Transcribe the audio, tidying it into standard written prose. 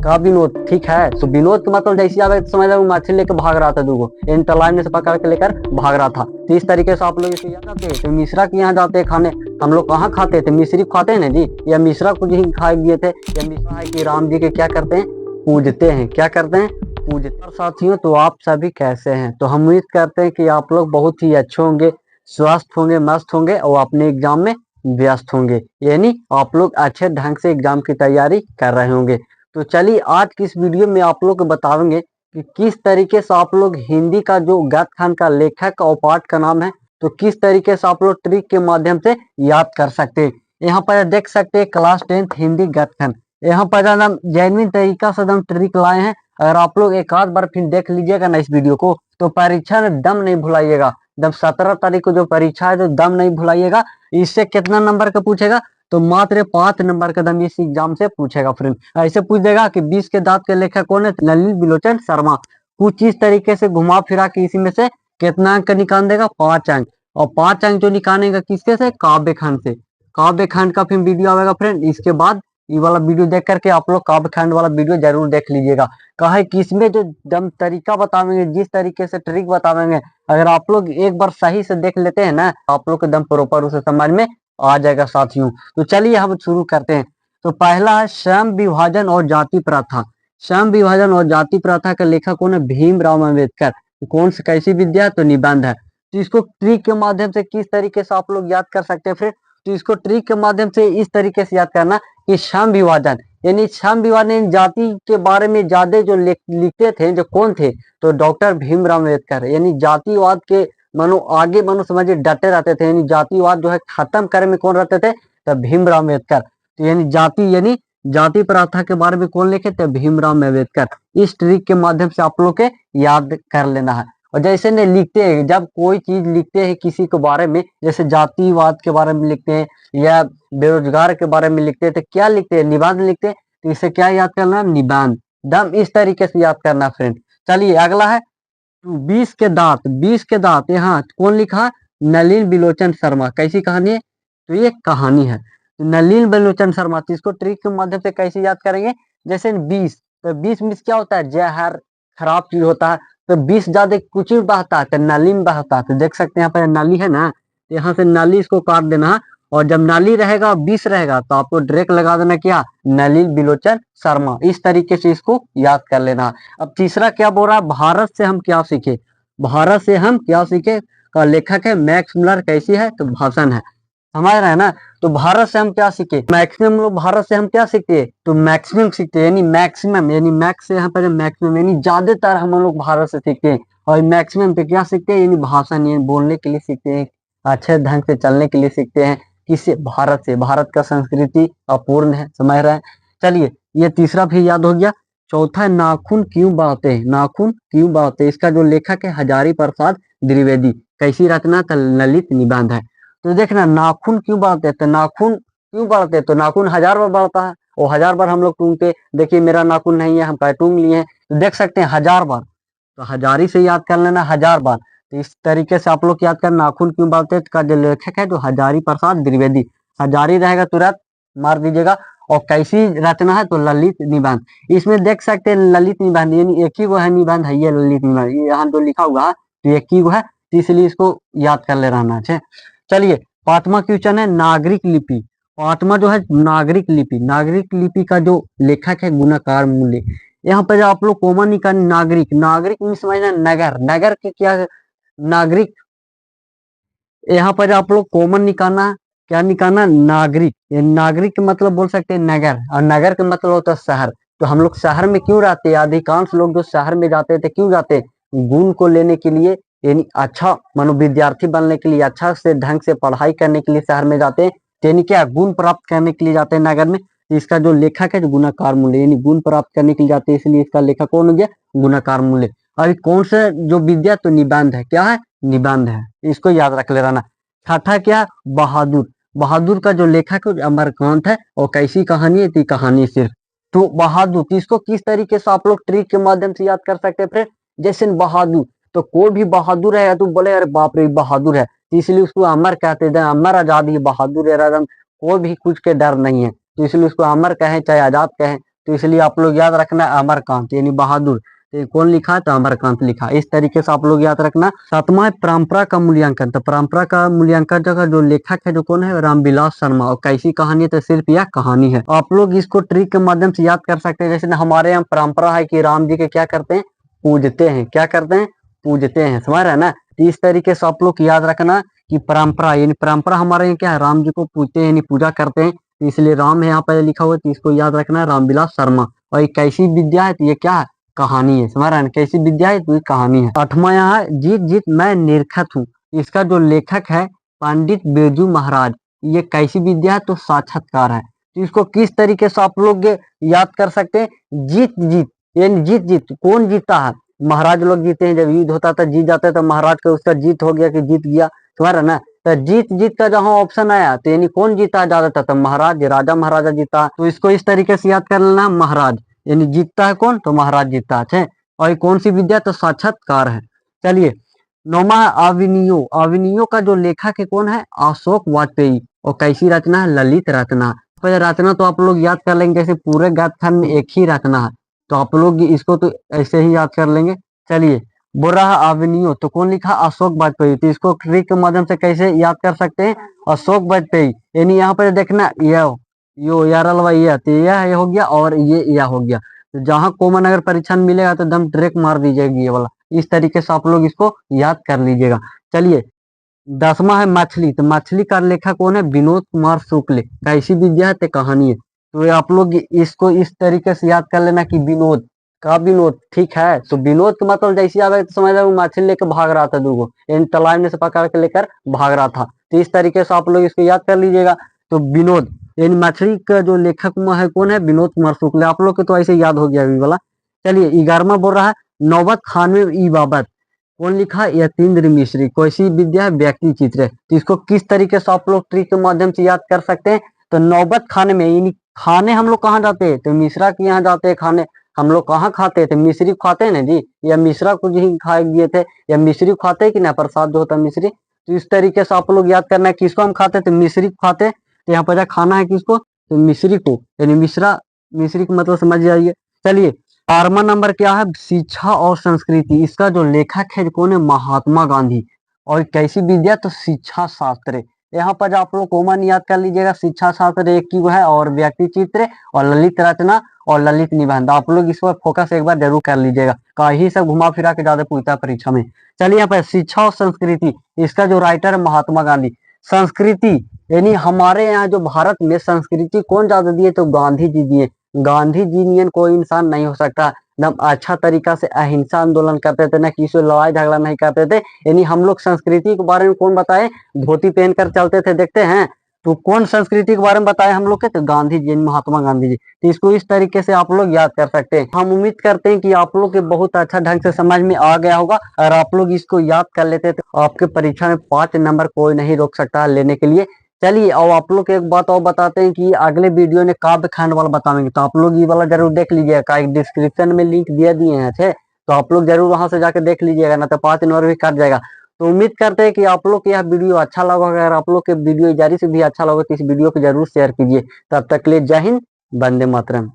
का विनोद ठीक है। तो विनोद का मतलब जैसे आवे तो समझ लो मछली लेकर भाग रहा था, दूगो इन तालाब में से पकड़ के लेकर भाग रहा था। तो इस तरीके से आप लोग इसे याद जाते हैं। तो मिश्रा के यहाँ जाते हैं खाने, हम लोग कहाँ खाते थे, मिश्री खाते हैं ना जी, या मिश्रा कुछ ही खाए दिए थे। या मिश्रा है कि राम जी के क्या करते हैं, पूजते हैं। क्या करते हैं, पूजते। और साथियों तो आप सभी कैसे हैं, तो हम उम्मीद करते हैं कि आप लोग बहुत ही अच्छे होंगे, स्वस्थ होंगे, मस्त होंगे और अपने एग्जाम में व्यस्त होंगे, यानी आप लोग अच्छे ढंग से एग्जाम की तैयारी कर रहे होंगे। तो चलिए आज की इस वीडियो में आप लोग को बताएंगे कि किस तरीके से आप लोग हिंदी का जो गद्य खंड का लेखक और पाठ का नाम है, तो किस तरीके से आप लोग ट्रिक के माध्यम से याद कर सकते हैं। यहाँ पर देख सकते हैं क्लास 10th हिंदी गद्य खंड। यहाँ पर हम जेन्युइन तरीका से हम ट्रिक लाए हैं। अगर आप लोग एक आध बार फिर देख लीजिएगा ना इस वीडियो को, तो परीक्षा में दम नहीं भुलाइएगा। जब 17 तारीख को जो परीक्षा है तो दम नहीं भुलाइएगा। इससे कितना नंबर का पूछेगा, तो मात्र 5 नंबर का दम इस एग्जाम से पूछेगा फ्रेंड। ऐसे पूछ देगा कि 20 के दांत के लेखक कौन है, ललित बिलोचन शर्मा। कुछ इस तरीके से घुमा फिरा के इसी में से कितना अंक निकाल देगा, 5 अंक। और 5 अंक जो निकालेगा किसके से, काव्य खंड से। काव्य खंड का फिर वीडियो आएगा फ्रेंड। इसके बाद ये वाला वीडियो देख करके आप लोग काव्य खंड वाला वीडियो जरूर देख लीजिएगा। कहा कि इसमें जो दम तरीका बतावेंगे, जिस तरीके से ट्रिक बतावेंगे, अगर आप लोग एक बार सही से देख लेते हैं ना, आप लोग एकदम प्रॉपर उसे समझ में आ जाएगा साथियों। तो चलिए हम शुरू करते हैं। तो पहला है श्रम विभाजन और जाति प्रथा। श्रम विभाजन और जाति प्रथा का लेखक कौन है, भीमराव अम्बेडकर। कौन सी कैसी विद्या, तो निबंध है। तो इसको ट्रिक के माध्यम से किस तरीके से आप लोग याद कर सकते हैं फिर, तो इसको ट्रिक के माध्यम से इस तरीके से याद करना कि श्रम विभाजन यानी श्रम विभाजन जाति के बारे में ज्यादा जो लिखते थे, जो कौन थे, तो डॉक्टर भीमराव अम्बेडकर। यानी जातिवाद के मनो आगे मनो समझिए डटे रहते थे, यानी जातिवाद जो है खत्म करने में कौन रहते थे, तो भीमराव अम्बेडकर। तो यानी जाति प्रथा के बारे में कौन लिखे थे, भीमराव अम्बेडकर। इस ट्रिक के माध्यम से आप लोग के याद कर लेना है। और जैसे ने लिखते हैं, जब कोई चीज लिखते हैं किसी के बारे में, जैसे जातिवाद के बारे में लिखते हैं या बेरोजगार के बारे में लिखते हैं, तो क्या लिखते हैं, निबंध लिखते हैं। तो इसे क्या याद करना, निबंध। दम इस तरीके से याद करना फ्रेंड। चलिए अगला है 20 के दांत। 20 के दांत यहाँ कौन लिखा, नलिन बिलोचन शर्मा। कैसी कहानी है, तो ये कहानी है नलिन बिलोचन शर्मा। तो इसको ट्रिक के माध्यम से कैसे याद करेंगे, जैसे 20, तो 20 मीन्स क्या होता है, जहर, खराब चीज होता है। तो 20 ज्यादा कुछ भी बहता है तो नलिन बहता है। तो देख सकते हैं यहाँ पर नाली है ना, तो यहाँ से नाली इसको काट देना है। और जब नाली रहेगा 20 रहेगा तो आपको डायरेक्ट लगा देना क्या, नलिन बिलोचन शर्मा। इस तरीके से इसको याद कर लेना। अब तीसरा क्या बोल रहा है, भारत से हम क्या सीखे। भारत से हम क्या सीखे का लेखक है मैक्स मुलर। कैसी है, तो भाषण है, समझ रहे हैं ना। तो भारत से हम क्या सीखे, मैक्सिमम लोग भारत से हम क्या सीखते हैं, तो मैक्सिमम सीखते हैं। यानी मैक्सिमम यानी मैक्स से यहाँ पर मैक्सिमम यानी ज्यादातर हम लोग भारत से सीखते हैं। और मैक्सिमम पे क्या सीखते हैं, यानी भाषण, यानी बोलने के लिए सीखते हैं, अच्छे ढंग से चलने के लिए सीखते हैं। किससे, भारत से। भारत का संस्कृति अपूर्ण है, समझ रहे हैं। चलिए ये तीसरा भी याद हो गया। चौथा है नाखून क्यों बांधते हैं। नाखून क्यों बांधते हैं, इसका जो लेखक है हजारी प्रसाद द्विवेदी। कैसी रचना, तो ललित निबंध है। तो देखना नाखून क्यों बढ़ते हैं, तो नाखून क्यों बढ़ते हैं, तो नाखून 1000 बार बढ़ता है और 1000 बार हम लोग टूंगते। देखिए मेरा नाखून नहीं है, हम कहे टूंग लिए हैं, तो देख सकते हैं 1000 बार। तो हजारी से याद कर लेना 1000 बार। तो इस तरीके से आप लोग याद कर नाखून क्यों बढ़ते हैं का जो लेखक है जो हजारी प्रसाद द्विवेदी। हजारी रहेगा तुरंत मार दीजिएगा। और कैसी रचना है, तो ललित निबंध। इसमें देख सकते हैं ललित निबंध यानी एक ही वो है निबंध है, ये ललित निबंध। ये यहाँ जो लिखा हुआ है तो एक ही वो है, तो इसलिए इसको याद कर ले रहना है। चलिए पांचवा क्वेश्चन है नागरिक लिपि। पांचवा जो है नागरिक लिपि। नागरिक लिपि का जो लेखक है गुणाकार मूल्य। यहाँ पर आप लोग कॉमन निकाल, नागरिक, नागरिक में समझना नगर, नगर के क्या नागरिक। यहाँ पर आप लोग कॉमन निकालना, क्या निकालना, नागरिक। ये नागरिक के मतलब बोल सकते हैं नगर, और नगर का मतलब होता है शहर। तो हम लोग शहर में क्यों रहते हैं, अधिकांश लोग जो शहर में जाते थे क्यों जाते, गुण को लेने के लिए, यानी अच्छा मानो विद्यार्थी बनने के लिए, अच्छा से ढंग से पढ़ाई करने के लिए शहर में जाते हैं। यानी क्या, गुण प्राप्त करने के लिए जाते हैं नगर में। इसका जो लेखक है जो गुणाकार मूल्य यानी गुण प्राप्त करने के लिए जाते हैं, इसलिए इसका लेखक कौन हो गया, गुणाकार मूल्य। अभी कौन सा जो विद्या, तो निबंध है। क्या है, निबंध है, इसको याद रख ले रहना। छठा क्या, बहादुर। बहादुर का जो लेखक है अमरकांत है। और कैसी कहानी है, कहानी सिर्फ। तो बहादुर, तो इसको किस तरीके से आप लोग ट्रिक के माध्यम से याद कर सकते हैं फ्रेंड, जैसे बहादुर। तो कोई भी बहादुर है तो बोले अरे बाप रे बहादुर है, तो इसलिए उसको अमर कहते हैं। अमर आजादी बहादुर है, कोई भी कुछ के डर नहीं है, तो इसलिए उसको अमर कहें चाहे आजाद कहें, तो इसलिए आप लोग याद रखना अमरकांत यानी बहादुर। तो कौन लिखा है? तो अमरकांत लिखा। इस तरीके से आप लोग याद रखना। सातवां है परंपरा का मूल्यांकन। तो परंपरा का मूल्यांकन का जो लेखक है जो कौन है? रामविलास शर्मा। और कैसी कहानी है? तो सिर्फ यह कहानी है। आप लोग इसको ट्रिक के माध्यम से याद कर सकते हैं। जैसे हमारे यहाँ परंपरा है कि राम जी के क्या करते हैं? पूजते हैं। क्या करते हैं? पूजते हैं। समझ रहे हैं ना? तो इस तरीके से आप लोग याद रखना कि परंपरा यानी परंपरा हमारे यहाँ क्या है? राम जी को पूजते हैं यानी पूजा करते हैं। तो इसलिए राम है यहाँ पर लिखा हुआ है, तो इसको याद रखना है रामविलास शर्मा। और ये कैसी विद्या है? तो ये क्या है? कहानी है। समझ रहे हैं? कैसी विद्या है? तो ये कहानी है। आठवां यहाँ है जीत जीत मैं निरखत हूँ। इसका जो लेखक है पंडित बिरजू महाराज। ये कैसी विद्या है? तो साक्षात्कार है। तो इसको किस तरीके से आप लोग याद कर सकते हैं? जीत जीत यानी जीत जीत कौन जीता है? महाराज लोग जीते हैं। जब युद्ध होता था जीत जाते तो महाराज का उसका जीत हो गया कि जीत गया। समझ रहे ना? तो जीत जीत का जहां ऑप्शन आया तो यानी कौन जीता है ज्यादातर? तो महाराज, राजा महाराजा जीता। तो इसको इस तरीके से याद कर लेना महाराज यानी जीतता है कौन? तो महाराज जीतता है। और ये कौन सी विद्या? तो साक्षात्कार है। चलिए नौमा है अविनियो। अविनियो का जो लेखक है कौन है? अशोक वाजपेयी। और कैसी रचना है? ललित रचना। पहले रचना तो आप लोग याद कर लेंगे। जैसे पूरे गद्यखंड में एक ही रचना है तो आप लोग इसको तो ऐसे ही याद कर लेंगे। चलिए बोल रहा है अविनियो तो कौन लिखा? अशोक वाजपेयी। तो इसको ट्रिक के माध्यम से कैसे याद कर सकते हैं? अशोक वाजपेयी यानी यहाँ पर देखना यो यारल वाई ये तो यह हो गया और ये यह हो गया। तो जहां कॉमन अगर परीक्षा में मिलेगा तो एकदम ट्रैक मार दीजिएगा ये वाला। इस तरीके से आप लोग इसको याद कर लीजिएगा। चलिए 10वां है मछली। तो मछली का लेखक कौन है? विनोद कुमार शुक्ल। कैसी विद्या है? तो कहानी है। तो ये आप लोग इसको इस तरीके से याद कर लेना कि विनोद का विनोद। ठीक है? तो विनोद का मतलब जैसे आवे तो समझ लो मछली लेकर भाग रहा था दूगो इन तालाब में से पकड़ के लेकर भाग रहा था। तो इस तरीके से आप लोग इसको याद कर लीजिएगा। तो विनोद यानी मछली का जो लेखक है कौन है? विनोद कुमार शुक्ल। आप लोग को तो ऐसे याद हो गया अभी वाला। चलिए 11वां बोल रहा है नौबत खानवे ई बाबत। कौन लिखा? यतीन्द्र मिश्री। कैसी विद्या है? व्यक्ति चित्र। तो इसको किस तरीके से आप लोग ट्रिक के माध्यम से याद कर सकते हैं? तो नौबत खाने में यानी खाने हम लोग कहाँ जाते हैं? तो मिश्रा के यहाँ जाते हैं खाने। हम लोग कहाँ खाते थे? मिश्री खाते हैं ना जी। या मिश्रा को ही खाए दिए थे या मिश्री खाते हैं कि ना प्रसाद जो होता है मिश्री। तो इस तरीके से आप लोग याद करना है किसको हम खाते थे? मिश्री को खाते। तो यहाँ पर खाना है किसको? तो मिश्री को यानी मिश्रा। मिश्री को मतलब समझ जाइए। चलिए 12वां नंबर क्या है? शिक्षा और संस्कृति। इसका जो लेखक है कौन है? महात्मा गांधी। और कैसी विद्या? तो शिक्षा शास्त्र। यहाँ पर आप लोग कॉमन याद कर लीजिएगा। शिक्षा शास्त्र एक की वो है और व्यक्ति चित्र और ललित रचना और ललित निबंध। आप लोग इस पर फोकस एक बार जरूर कर लीजिएगा। कहीं सब घुमा फिरा के ज्यादा पूछता है परीक्षा में। चलिए यहाँ पर शिक्षा और संस्कृति। इसका जो राइटर है महात्मा गांधी। संस्कृति यानी हमारे यहाँ जो भारत में संस्कृति कौन ज्यादा दिए? तो गांधी जी दिए। गांधी जी नियन कोई इंसान नहीं हो सकता। एकदम अच्छा तरीका से अहिंसा आंदोलन करते थे ना, किसी से लड़ाई झगड़ा नहीं करते थे। यानी हम लोग संस्कृति के बारे में कौन बताए? धोती पहनकर चलते थे देखते हैं। तो कौन संस्कृति के बारे में बताए हम लोग के? तो गांधी जी, महात्मा गांधी जी। तो इसको इस तरीके से आप लोग याद कर सकते हैं। हम उम्मीद करते हैं कि आप लोग के बहुत अच्छा ढंग से समझ में आ गया होगा। और आप लोग इसको याद कर लेते तो आपके परीक्षा में 5 नंबर कोई नहीं रोक सकता लेने के लिए। चलिए और आप लोग एक बात और बताते हैं कि अगले वीडियो में काव्य खंड वाला बताएंगे। तो आप लोग ये वाला जरूर देख लीजिएगा। एक डिस्क्रिप्शन में लिंक दिए दिए हैं अच्छे। तो आप लोग जरूर वहां से जाके देख लीजिएगा ना तो 5 नंबर भी कट जाएगा। तो उम्मीद करते हैं कि आप लोग को यह वीडियो अच्छा लगा। अगर आप लोग के वीडियो जारी से भी अच्छा लगा तो इस वीडियो को जरूर शेयर कीजिए। तब तक के लिए जय हिंद, वंदे मातरम।